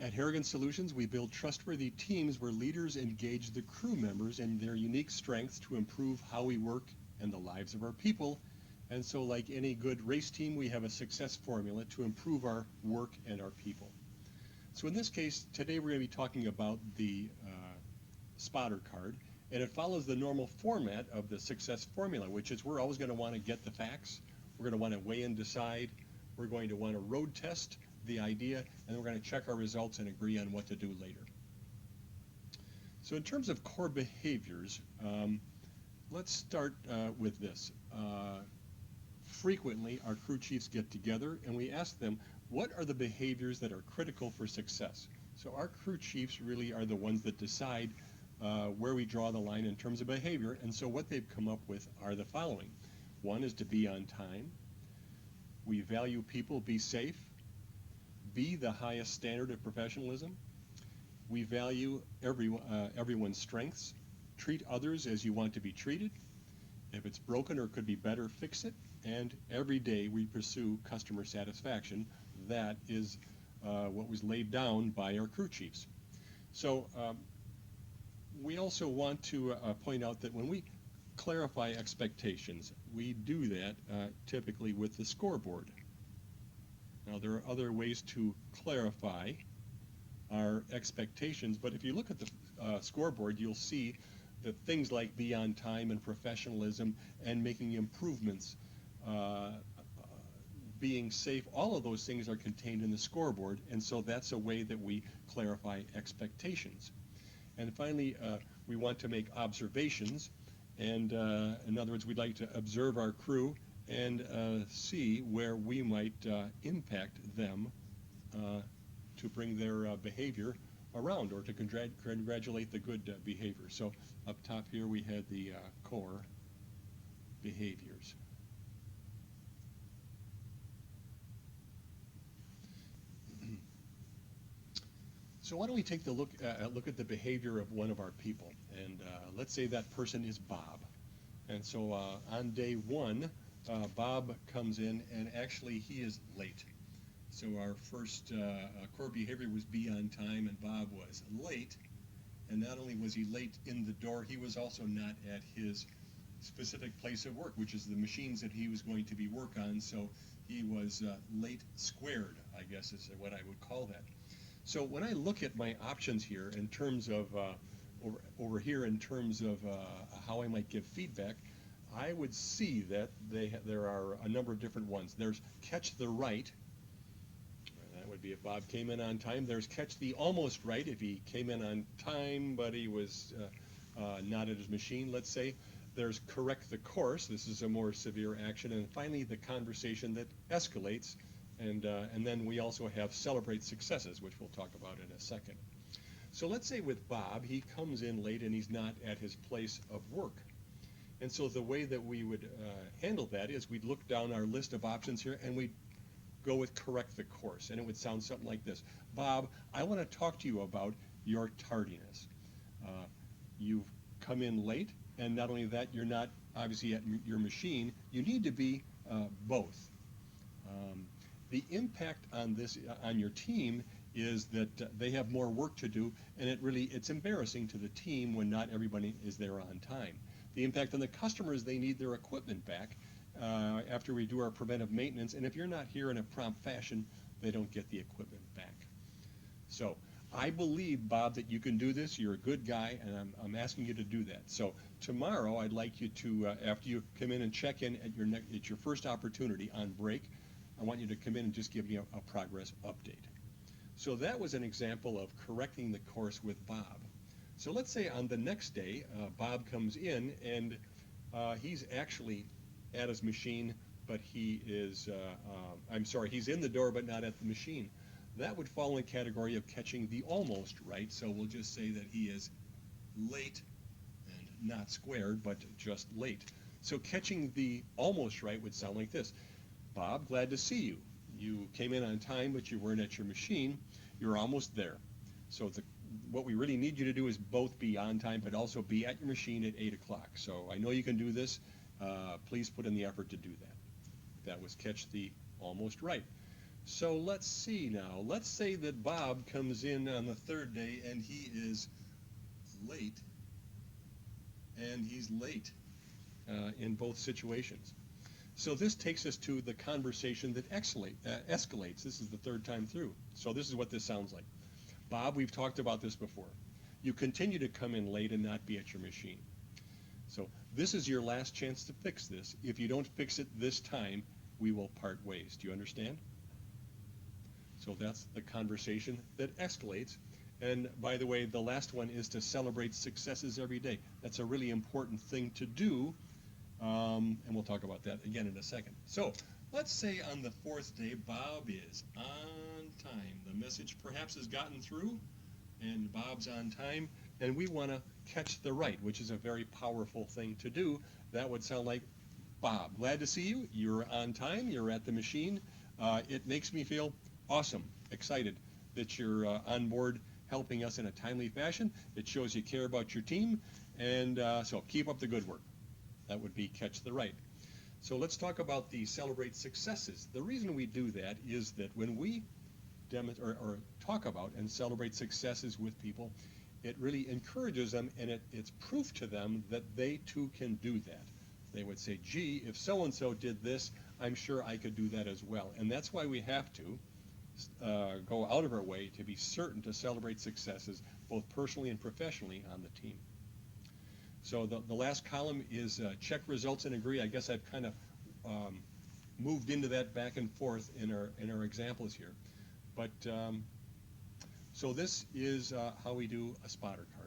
At Harrigan Solutions, we build trustworthy teams where leaders engage the crew members and their unique strengths to improve how we work and the lives of our people. And so, like any good race team, we have a success formula to improve our work and our people. So in this case, today we're going to be talking about the spotter card, and it follows the normal format of the success formula, which is we're always going to want to get the facts, we're going to want to weigh and decide, we're going to want to road test the idea, and we're going to check our results and agree on what to do later. So in terms of core behaviors, let's start with this. Frequently, our crew chiefs get together and we ask them, what are the behaviors that are critical for success? So our crew chiefs really are the ones that decide where we draw the line in terms of behavior, and so what they've come up with are the following. One is to be on time. We value people, be safe. Be the highest standard of professionalism. We value everyone's strengths. Treat others as you want to be treated. If it's broken or could be better, fix it. And every day we pursue customer satisfaction. That is what was laid down by our crew chiefs. So we also want to point out that when we clarify expectations, we do that typically with the scoreboard. Now, there are other ways to clarify our expectations, but if you look at the scoreboard, you'll see that things like be on time and professionalism and making improvements, being safe, all of those things are contained in the scoreboard, and so that's a way that we clarify expectations. And finally, we want to make observations, and in other words, we'd like to observe our crew and see where we might impact them to bring their behavior around, or to congratulate the good behavior. So up top here we had the core behaviors. So why don't we take a look at the behavior of one of our people, and let's say that person is Bob. And so on day one, Bob comes in, and actually he is late. So our first core behavior was be on time, and Bob was late. And not only was he late in the door, he was also not at his specific place of work, which is the machines that he was going to be work on. So he was late squared, I guess is what I would call that. So when I look at my options here in terms of over here in terms of how I might give feedback, I would see that there are a number of different ones. There's catch the right. That would be if Bob came in on time. There's catch the almost right if he came in on time but he was not at his machine, let's say. There's correct the course. This is a more severe action. And finally, the conversation that escalates. And then we also have celebrate successes, which we'll talk about in a second. So let's say with Bob, he comes in late and he's not at his place of work. And so the way that we would handle that is we'd look down our list of options here and we'd go with correct the course. And it would sound something like this. Bob, I want to talk to you about your tardiness. You've come in late, and not only that, you're not obviously at your machine. You need to be both. The impact on this on your team is that they have more work to do, and it's embarrassing to the team when not everybody is there on time. The impact on the customers, they need their equipment back after we do our preventive maintenance, and if you're not here in a prompt fashion, they don't get the equipment back. So I believe, Bob, that you can do this. You're a good guy, and I'm asking you to do that. So tomorrow, I'd like you to, after you come in and check in at your first opportunity on break, I want you to come in and just give me a progress update. So that was an example of correcting the course with Bob. So let's say on the next day, Bob comes in and he's actually at his machine, but he is, he's in the door but not at the machine. That would fall in the category of catching the almost right. So we'll just say that he is late and not squared, but just late. So catching the almost right would sound like this. Bob, glad to see you. You came in on time, but you weren't at your machine. You're almost there. So what we really need you to do is both be on time, but also be at your machine at 8 o'clock. So I know you can do this. Please put in the effort to do that. That was catch the almost right. So let's see now. Let's say that Bob comes in on the third day and he is late, and he's late in both situations. So this takes us to the conversation that escalates. This is the third time through. So this is what this sounds like. Bob, we've talked about this before. You continue to come in late and not be at your machine. So this is your last chance to fix this. If you don't fix it this time, we will part ways. Do you understand? So that's the conversation that escalates. And by the way, the last one is to celebrate successes every day. That's a really important thing to do, and we'll talk about that again in a second. So let's say on the fourth day, Bob is on time. The message perhaps has gotten through, and Bob's on time, and we want to catch the right, which is a very powerful thing to do. That would sound like, Bob, glad to see you. You're on time. You're at the machine. It makes me feel awesome, excited that you're on board helping us in a timely fashion. It shows you care about your team, and so keep up the good work. That would be catch the right. So let's talk about the celebrate successes. The reason we do that is that when we or talk about and celebrate successes with people, it really encourages them, and it's proof to them that they too can do that. They would say, gee, if so-and-so did this, I'm sure I could do that as well. And that's why we have to go out of our way to be certain to celebrate successes, both personally and professionally, on the team. So the last column is check results and agree. I guess I've kind of moved into that back and forth in our examples here. But so this is how we do a spotter card.